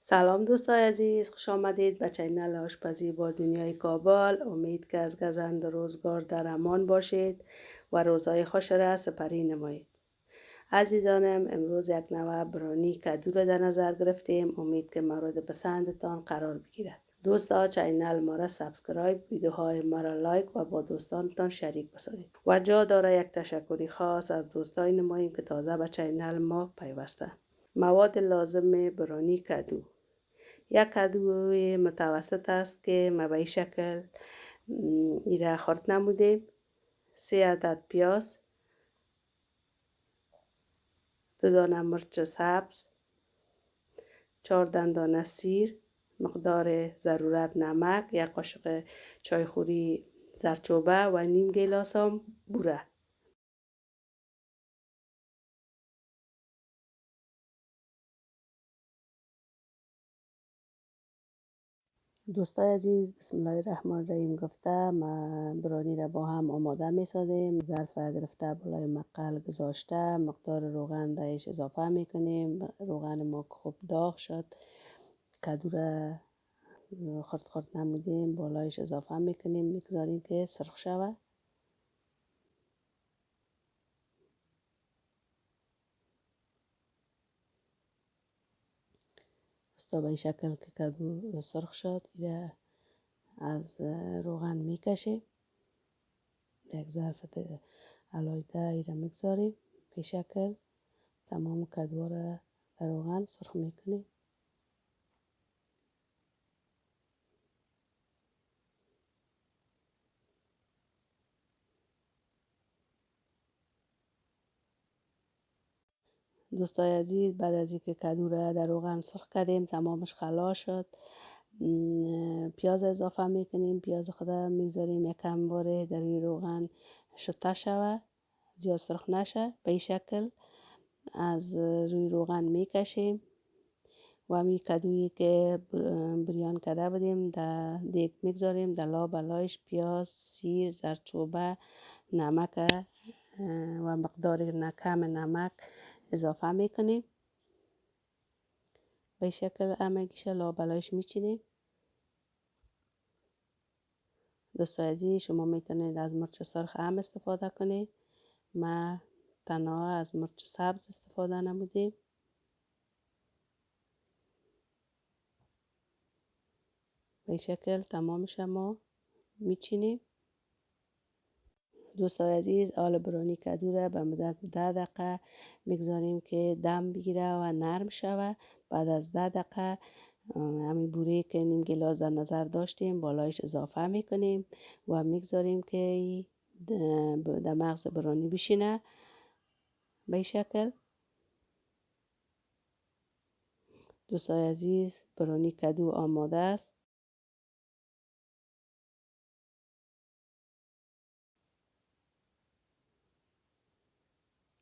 سلام دوستای عزیز، خوش آمدید به چینل آشپزی با دنیای کابل. امید که از گزند روزگار در امان باشید و روزهای خوش را سپری نمایید. عزیزانم، امروز یک نوع برانی کدو را در نظر گرفتیم. امید که مورد پسندتان قرار بگیرد. دوستا، چینل ما را سابسکرایب، ویدیوهای ما را لایک و با دوستانتان شریک بسازید. و جا داره یک تشکری خاص از دوستای نماییم که تازه به چینل ما پیوستند. مواد لازم برانی کدو: یک کدوی متوسط است که ما به این شکل ایره خرد نمودیم. 3 عدد پیاز، 2 دانه مرچ سبز، 4 دندانه سیر، مقدار ضرورت نمک، 1 قاشق چایخوری زردچوبه و نیم گیلاس هم بوره. دوستای عزیز، بسم الله الرحمن الرحیم گفته ما برانی را با هم آماده می سازیم. ظرف گرفته بالای مقل گذاشته، مقدار روغن دایش اضافه می کنیم. روغن ما خوب داغ شد، کدو را خرد خرد نمودیم بالایش اضافه می کنیم، میگذاریم که سرخ شود. دوستا، به این شکل که کدو سرخ شد، ایره از روغن میکشیم. یک ظرف علایده ایره میگذاریم. به شکل تمام کدو را در روغن سرخ میکنیم. دوستای عزیز، بعد از اینکه کدو را در روغن سرخ کردیم، تمامش خلا شد، پیاز اضافه میکنیم. پیاز خود میگذاریم یک کم باره در روی روغن شته شود، زیاد سرخ نشه. به این شکل از روی روغن میکشیم و همین کدویی که بریان کرده بودیم در دیگ میگذاریم. در لابلایش پیاز، سیر، زردچوبه، نمک و مقدار کم نمک اضافه میکنیم. به شکل همگیش لابلایش میچینیم. دوستای عزیز، شما میتونید از مرچ سرخ هم استفاده کنید. ما تنها از مرچ سبز استفاده نمودیم. به شکل تمامش ما میچینیم. دوستای عزیز، آل برانی کدو را به مدت 10 دقیقه میگذاریم که دم بگیره و نرم شود. بعد از 10 دقیقه همین بوره که نیم گیلاس در نظر داشتیم بالایش اضافه میکنیم و میگذاریم که در مغز برانی بشینه. به این شکل دوستای عزیز، برانی کدو آماده است.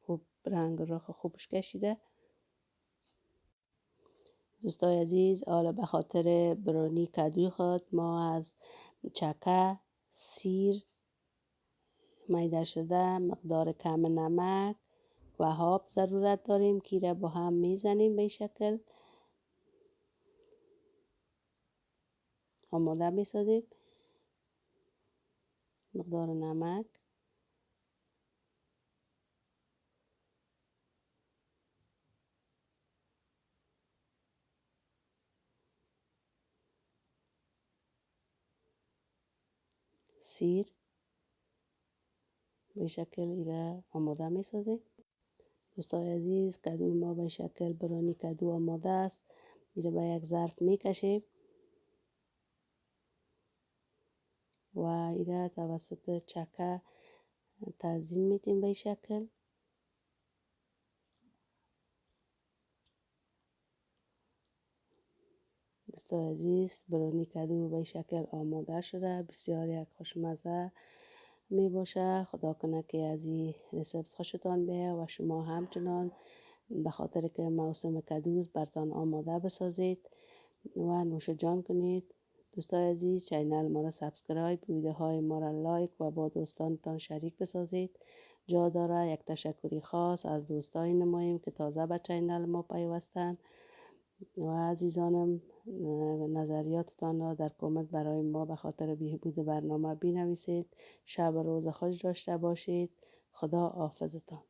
خوب رنگ رخ خوبش کشیده. دوستای عزیز، حالا به خاطر برانی کدوی خود ما از چکه، سیر میده شده، مقدار کم نمک و آب ضرورت داریم که را با هم میزنیم. به شکل آماده میسازیم. مقدار نمک، سیر، به شکل ایره آماده میسازیم. دوستای عزیز، کدوی ما به شکل برانی کدو آماده است. ایره به یک ظرف میکشیم و ایره توسط چکه تزیین میدیم. به شکل دوستای عزیز، برانی کدو به شکل آماده شده. بسیار یک خوشمزه می باشه. خدا کنه که از این رسپت خوشتان بیه و شما همچنان به خاطر که موسم کدوست برتان آماده بسازید و نوش جان کنید. دوستای عزیز، چینل ما را سابسکرایب، ویدیوهای ما را لایک و با دوستانتان شریک بسازید. جا داره یک تشکری خاص از دوستای نماییم که تازه به چینل ما پیوستند و عزیزانم نظریاتتان را در کامنت برای ما به خاطر بهبود برنامه بنویسید. شب و روز خوش داشته باشید. خدا حافظتان.